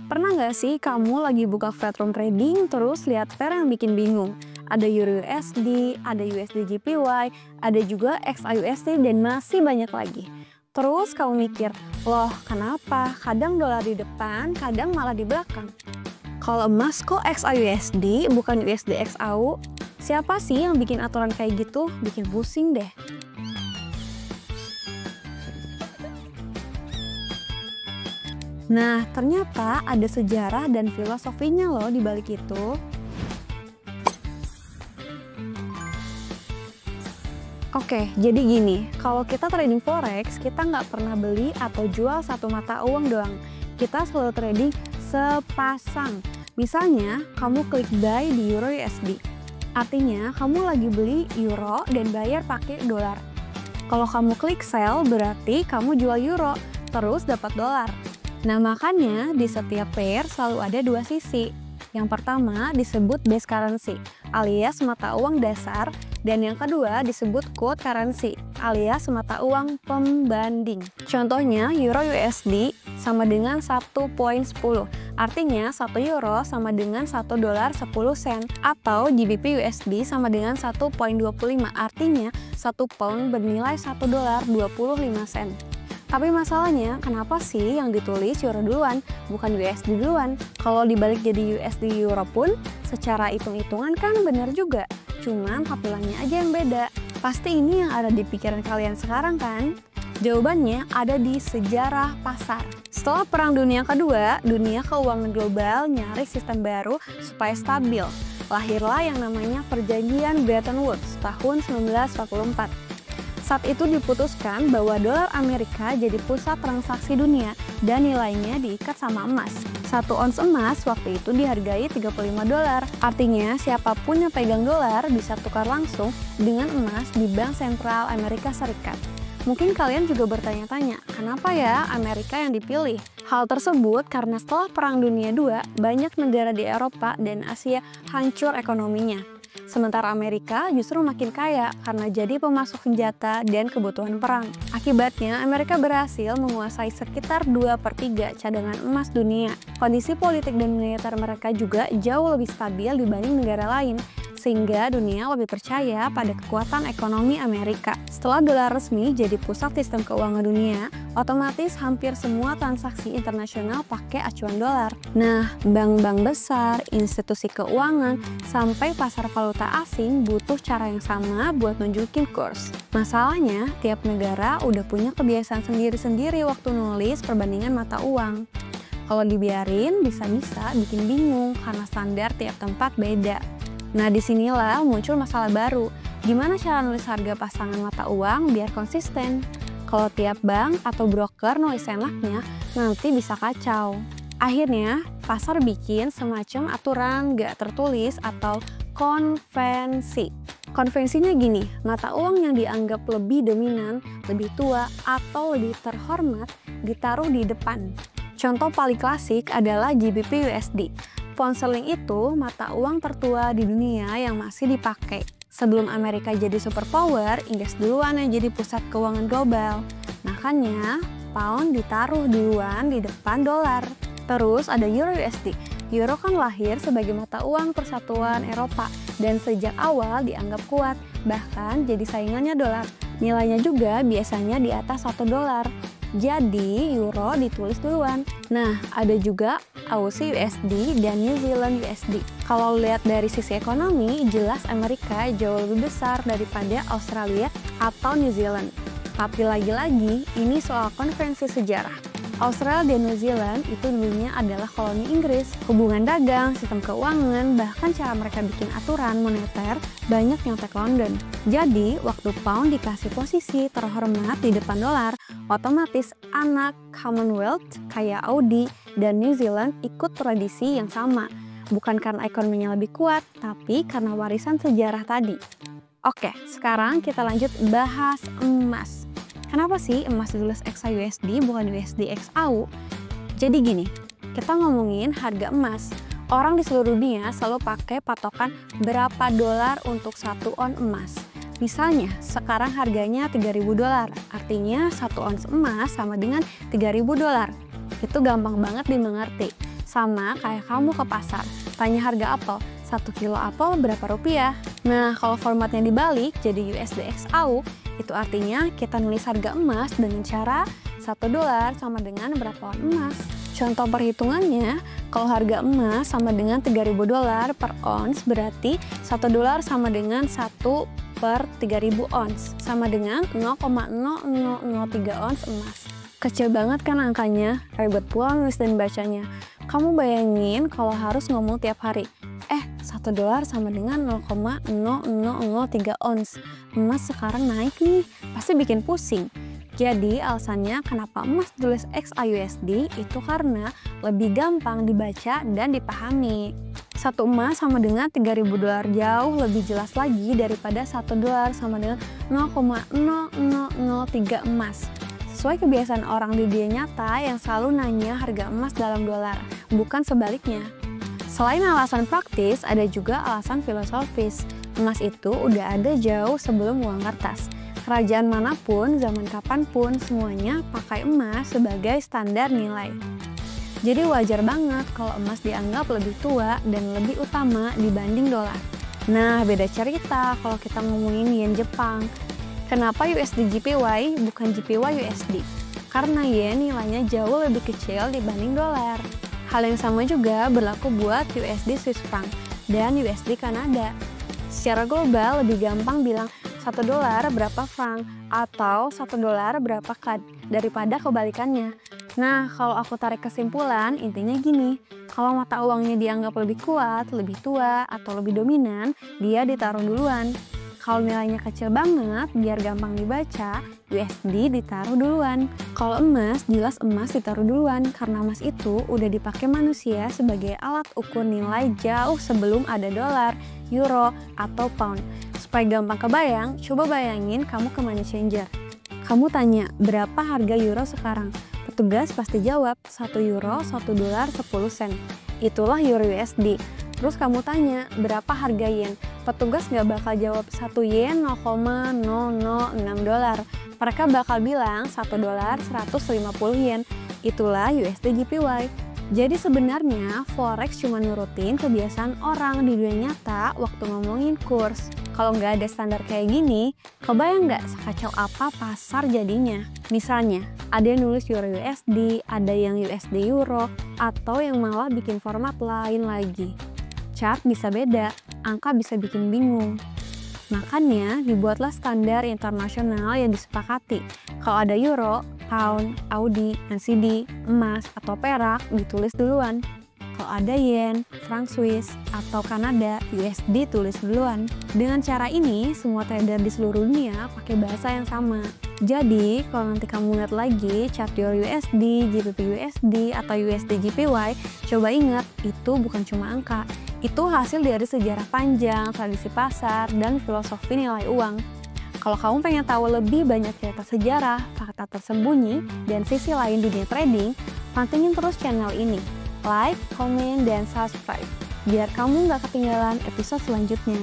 Pernah nggak sih kamu lagi buka platform trading terus lihat pair yang bikin bingung? Ada Euro USD, ada USD JPY, ada juga XAUSD dan masih banyak lagi. Terus kamu mikir, loh kenapa? Kadang dolar di depan, kadang malah di belakang. Kalau emas kok XAUSD bukan USD XAU? Siapa sih yang bikin aturan kayak gitu? Bikin pusing deh. Nah, ternyata ada sejarah dan filosofinya loh di balik itu. Oke, jadi gini, kalau kita trading forex, kita nggak pernah beli atau jual satu mata uang doang. Kita selalu trading sepasang. Misalnya, kamu klik buy di Euro USD. Artinya, kamu lagi beli euro dan bayar pakai dolar. Kalau kamu klik sell, berarti kamu jual euro, terus dapat dolar. Nah, makanya di setiap pair selalu ada dua sisi. Yang pertama disebut base currency, alias mata uang dasar, dan yang kedua disebut quote currency, alias mata uang pembanding. Contohnya, Euro USD sama dengan 1.10, artinya 1 euro sama dengan 1 dolar 10 sen, atau GBP USD sama dengan 1.25, artinya 1 pound bernilai 1 dolar 25 sen. Tapi masalahnya, kenapa sih yang ditulis euro duluan, bukan USD duluan? Kalau dibalik jadi USD euro pun, secara hitung-hitungan kan benar juga. Cuman tampilannya aja yang beda. Pasti ini yang ada di pikiran kalian sekarang kan? Jawabannya ada di sejarah pasar. Setelah Perang Dunia Kedua, dunia keuangan global nyari sistem baru supaya stabil. Lahirlah yang namanya Perjanjian Bretton Woods tahun 1944. Saat itu diputuskan bahwa dolar Amerika jadi pusat transaksi dunia dan nilainya diikat sama emas. 1 ons emas waktu itu dihargai 35 dolar. Artinya siapapun yang pegang dolar bisa tukar langsung dengan emas di Bank Sentral Amerika Serikat. Mungkin kalian juga bertanya-tanya, kenapa ya Amerika yang dipilih? Hal tersebut karena setelah Perang Dunia II, banyak negara di Eropa dan Asia hancur ekonominya. Sementara Amerika justru makin kaya karena jadi pemasok senjata dan kebutuhan perang. Akibatnya, Amerika berhasil menguasai sekitar 2/3 cadangan emas dunia. Kondisi politik dan militer mereka juga jauh lebih stabil dibanding negara lain, sehingga dunia lebih percaya pada kekuatan ekonomi Amerika. Setelah dolar resmi jadi pusat sistem keuangan dunia, otomatis hampir semua transaksi internasional pakai acuan dolar. Nah, bank-bank besar, institusi keuangan, sampai pasar valuta asing butuh cara yang sama buat nunjukin kurs. Masalahnya, tiap negara udah punya kebiasaan sendiri-sendiri waktu nulis perbandingan mata uang. Kalau dibiarin, bisa-bisa bikin bingung karena standar tiap tempat beda. Nah, disinilah muncul masalah baru. Gimana cara nulis harga pasangan mata uang biar konsisten? Kalau tiap bank atau broker nulis enaknya, nanti bisa kacau. Akhirnya, pasar bikin semacam aturan gak tertulis atau konvensi. Konvensinya gini, mata uang yang dianggap lebih dominan, lebih tua, atau lebih terhormat ditaruh di depan. Contoh paling klasik adalah GBP USD. Pound sterling itu mata uang tertua di dunia yang masih dipakai. Sebelum Amerika jadi superpower, Inggris duluan yang jadi pusat keuangan global. Makanya, pound ditaruh duluan di depan dolar. Terus ada Euro USD. Euro kan lahir sebagai mata uang persatuan Eropa dan sejak awal dianggap kuat, bahkan jadi saingannya dolar. Nilainya juga biasanya di atas 1 dolar. Jadi, euro ditulis duluan. Nah, ada juga Aussie USD dan New Zealand USD. Kalau lihat dari sisi ekonomi, jelas Amerika jauh lebih besar daripada Australia atau New Zealand. Tapi lagi-lagi, ini soal konvensi sejarah. Australia dan New Zealand itu dulunya adalah koloni Inggris. Hubungan dagang, sistem keuangan, bahkan cara mereka bikin aturan moneter banyak yang nyontek London. Jadi, waktu pound dikasih posisi terhormat di depan dolar, otomatis anak Commonwealth kayak Audi dan New Zealand ikut tradisi yang sama. Bukan karena ekonominya lebih kuat, tapi karena warisan sejarah tadi. Oke, sekarang kita lanjut bahas emas. Kenapa sih emas ditulis XAUSD bukan USD XAU? Jadi gini, kita ngomongin harga emas. Orang di seluruh dunia selalu pakai patokan berapa dolar untuk 1 ons emas. Misalnya, sekarang harganya 3.000 dolar, artinya 1 ons emas sama dengan 3.000 dolar. Itu gampang banget dimengerti. Sama kayak kamu ke pasar, tanya harga apel, 1 kilo apel berapa rupiah? Nah, kalau formatnya dibalik jadi USD X AU, itu artinya kita nulis harga emas dengan cara $1 sama dengan berapa on emas. Contoh perhitungannya, kalau harga emas sama dengan $3.000 per ons, berarti $1 sama dengan 1 per 3.000 ons, sama dengan 0,0003 ons emas. Kecil banget kan angkanya, ribet pula nulis dan bacanya. Kamu bayangin kalau harus ngomong tiap hari, $1 sama dengan 0,0003 ons. Emas sekarang naik nih, pasti bikin pusing. Jadi alasannya kenapa emas tulis XAUSD itu karena lebih gampang dibaca dan dipahami. 1 emas sama dengan $3.000 jauh lebih jelas lagi daripada $1 sama dengan 0,0003 emas. Sesuai kebiasaan orang di dunia nyata yang selalu nanya harga emas dalam dolar, bukan sebaliknya. Selain alasan praktis, ada juga alasan filosofis. Emas itu udah ada jauh sebelum uang kertas. Kerajaan manapun, zaman kapanpun, semuanya pakai emas sebagai standar nilai. Jadi wajar banget kalau emas dianggap lebih tua dan lebih utama dibanding dolar. Nah, beda cerita kalau kita ngomongin yen Jepang. Kenapa USD JPY bukan JPY USD? Karena yen nilainya jauh lebih kecil dibanding dolar. Hal yang sama juga berlaku buat USD Swiss franc dan USD Kanada. Secara global lebih gampang bilang $1 berapa franc atau $1 berapa CAD daripada kebalikannya. Nah, kalau aku tarik kesimpulan, intinya gini, kalau mata uangnya dianggap lebih kuat, lebih tua, atau lebih dominan, dia ditaruh duluan. Kalau nilainya kecil banget, biar gampang dibaca, USD ditaruh duluan. Kalau emas, jelas emas ditaruh duluan, karena emas itu udah dipakai manusia sebagai alat ukur nilai jauh sebelum ada dolar, euro, atau pound. Supaya gampang kebayang, coba bayangin kamu ke money changer. Kamu tanya, berapa harga euro sekarang? Petugas pasti jawab, 1 euro, 1 dolar, 10 sen. Itulah euro USD. Terus kamu tanya, berapa harga yen? Petugas nggak bakal jawab 1 yen 0,006 dolar. Mereka bakal bilang 1 dolar 150 yen. Itulah USD JPY. Jadi sebenarnya Forex cuma nurutin kebiasaan orang di dunia nyata waktu ngomongin kurs. Kalau nggak ada standar kayak gini, kebayang nggak sekacau apa pasar jadinya? Misalnya, ada yang nulis Euro USD, ada yang USD Euro, atau yang malah bikin format lain lagi. Chart bisa beda, angka bisa bikin bingung. Makanya dibuatlah standar internasional yang disepakati. Kalau ada euro, pound, Audi, NCD, emas, atau perak ditulis duluan. Kalau ada yen, franc Swiss, atau Kanada, USD tulis duluan. Dengan cara ini, semua trader di seluruh dunia pakai bahasa yang sama. Jadi, kalau nanti kamu lihat lagi chart Euro USD, GBP USD, atau USD JPY, coba ingat, itu bukan cuma angka. Itu hasil dari sejarah panjang, tradisi pasar, dan filosofi nilai uang. Kalau kamu pengen tahu lebih banyak cerita sejarah, fakta tersembunyi, dan sisi lain dunia trading, pantengin terus channel ini. Like, komen, dan subscribe, biar kamu nggak ketinggalan episode selanjutnya.